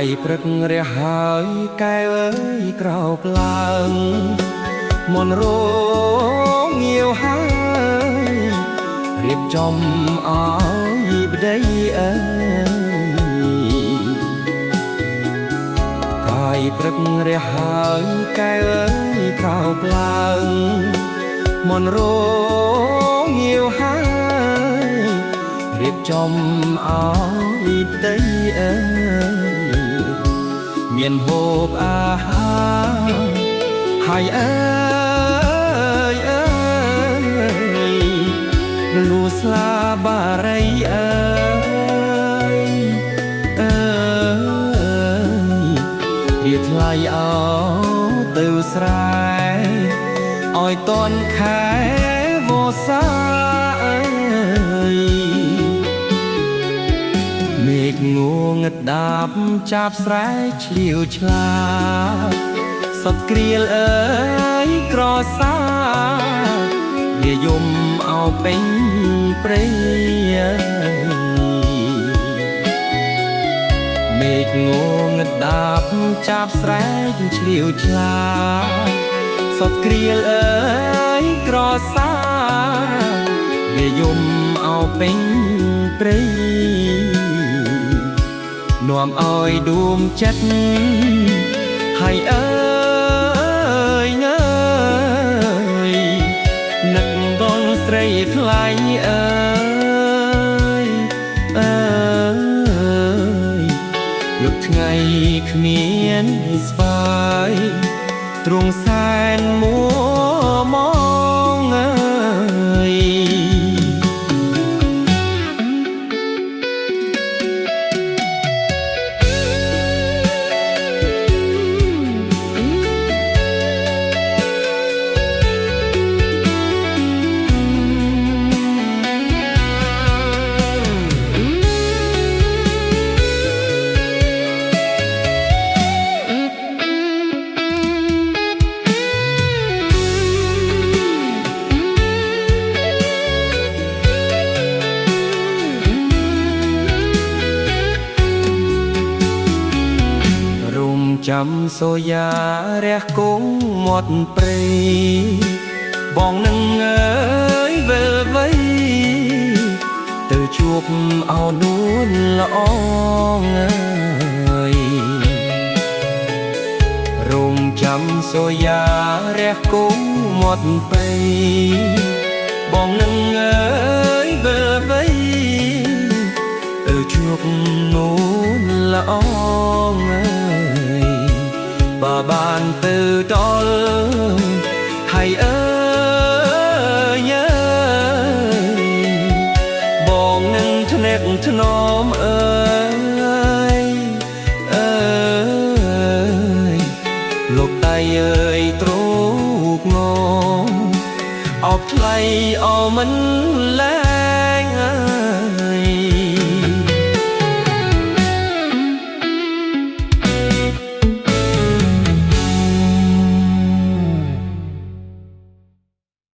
យព្រឹករះហើយកែវអើយក្រោកឡើងមនរងងាវហើយរៀបចំអើយប្តីអើយកាយព្រឹករះហើយកែវអើយក្រោកឡើងមនរងងាវហើយរៀបចំអើយប្តីអើយមានហូបអាហារហើយអើយអើយលូស្លាបារីអើយអើយវាថ្លៃអោទៅស្រែឲ្យតនខែវស្សាអើយមេឃងងឹតដាប់ចាប់ស្រែឆ្លៀវឆ្លាសតក្រៀលអើយក្រសាវាយំអោពេញព្រៃមេឃងងឹតដាប់ចាប់ស្រែឆ្លៀវឆ្លាសតក្រៀលអើយក្រសាវាយំអោពេញព្រៃនាំឲ្យដួងចិត្តហើយអើយងើយនឹកបងស្រីថ្លៃអើយអើយយកថ្ងៃគ្មានស្វាយទ្រង់សែនមួមងអើយចាំសូយ៉ារះគង់មាត់ព្រៃបងនឹងអើយវិលវៃទៅជួបអោនួនល្អងអើយរំចាំសូយ៉ារះគង់មាត់ព្រៃបងនឹងអើយវិលវៃទៅជួបនួនល្អងអើយបានទៅដល់ហើយអើយអើយបងនឹងធ្នាក់ធ្នមអើយអើយលោកតៃអើយទ្រូកងអោបថ្លៃអោមិនលែ